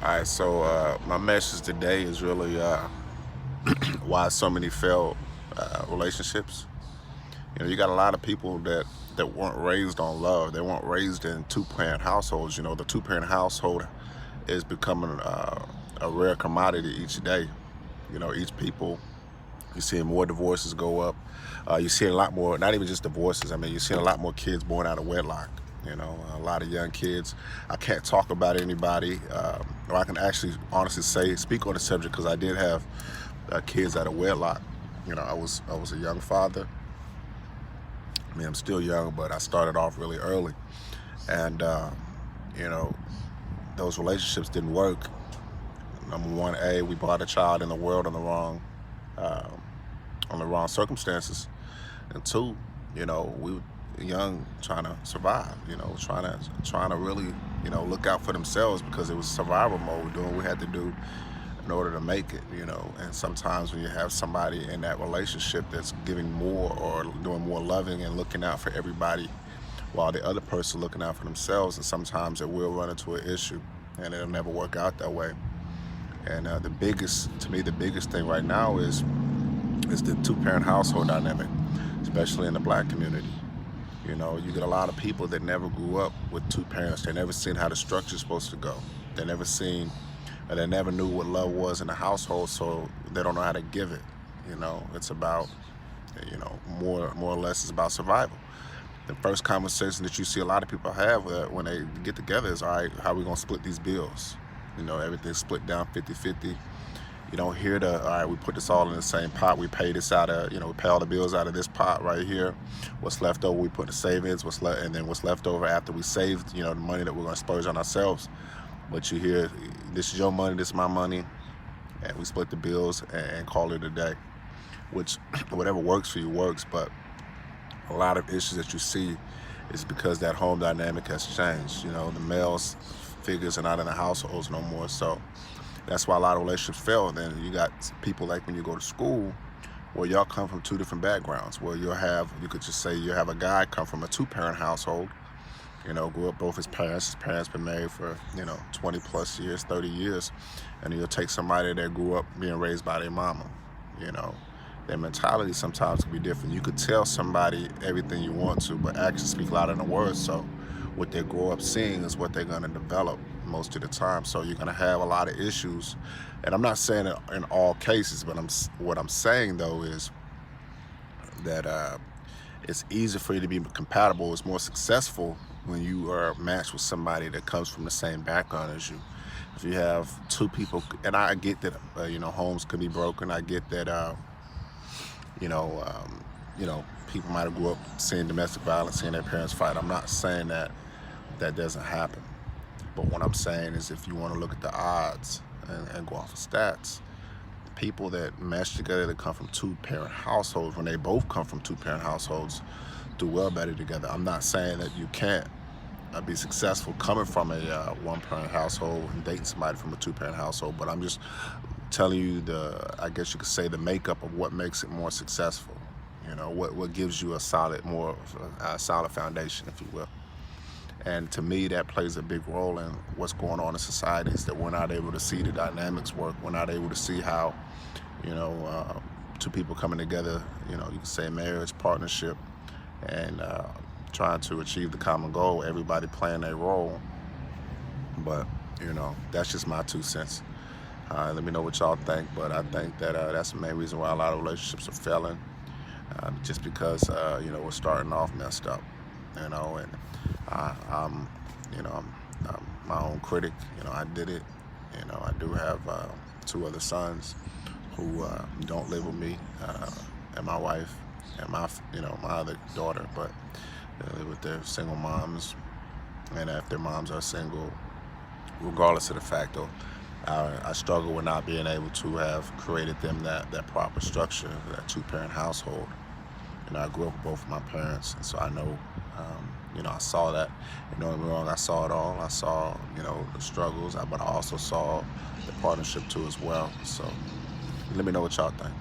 All right, so my message today is really why so many failed relationships. You got a lot of people that weren't raised on love. They weren't raised in two-parent households. The two-parent household is becoming a rare commodity each day. Each people, you're seeing more divorces go up. You're seeing a lot more, not even just divorces. I mean, you're seeing a lot more kids born out of wedlock. A lot of young kids. I can't talk about anybody, or I can actually honestly speak on the subject because I did have kids out of wedlock. I was a young father. I mean, I'm still young, but I started off really early, and you know, those relationships didn't work. Number one, we brought a child in the world uh, on the wrong circumstances, and two, we were young trying to survive. Trying to really look out for themselves because it was survival mode, doing what we had to do in order to make it. And sometimes when you have somebody in that relationship that's giving more or doing more loving and looking out for everybody while the other person looking out for themselves, and sometimes it will run into an issue and it'll never work out that way. And the biggest thing right now is the two-parent household dynamic, especially in the Black community. You get a lot of people that never grew up with two parents. They never seen how the structure's supposed to go. They never seen, or they never knew what love was in the household, so they don't know how to give it. It's about, more or less, it's about survival. The first conversation that you see a lot of people have when they get together is, all right, how are we gonna split these bills? Everything's split down 50-50. You don't hear all right, we put this all in the same pot. We pay this out of, we pay all the bills out of this pot right here. What's left over, we put in savings. And then what's left over after we saved, the money that we're gonna splurge on ourselves. But you hear, this is your money, this is my money, and we split the bills and call it a day. Which, whatever works for you works, but a lot of issues that you see is because that home dynamic has changed. The males figures are not in the households no more, so that's why a lot of relationships fail. Then you got people like when you go to school where y'all come from two different backgrounds, where you could just say you have a guy come from a two-parent household, grew up both his parents been married for, 20 plus years, 30 years, and you'll take somebody that grew up being raised by their mama. Their mentality sometimes can be different. You could tell somebody everything you want to, but actions speak louder than words. So what they grow up seeing is what they're going to develop most of the time. So you're going to have a lot of issues. And I'm not saying it in all cases, but what I'm saying though is that it's easier for you to be compatible. It's more successful when you are matched with somebody that comes from the same background as you. If you have two people, and I get that homes can be broken. I get that people might have grew up seeing domestic violence, seeing their parents fight. I'm not saying that doesn't happen. But what I'm saying is, if you want to look at the odds and go off of stats, people that mesh together that come from two-parent households, when they both come from two-parent households, do well better together. I'm not saying that you can't be successful coming from a one-parent household and dating somebody from a two-parent household, but I'm just telling you I guess you could say, the makeup of what makes it more successful. What gives you a solid foundation, if you will. And to me, that plays a big role in what's going on in society, is that we're not able to see the dynamics work. We're not able to see how, two people coming together, you can say marriage, partnership, and trying to achieve the common goal, everybody playing their role. But, that's just my 2 cents. Let me know what y'all think, but I think that that's the main reason why a lot of relationships are failing, just because, we're starting off messed up, and I'm my own critic. I did it. I do have 2 other sons who don't live with me, and my wife, and my other daughter, but they live with their single moms, and if their moms are single, regardless of the fact though, I struggle with not being able to have created them that proper structure, that two-parent household. I grew up with both of my parents, and so I know, I saw that. Don't get me wrong, I saw it all. I saw, the struggles, but I also saw the partnership too as well. So let me know what y'all think.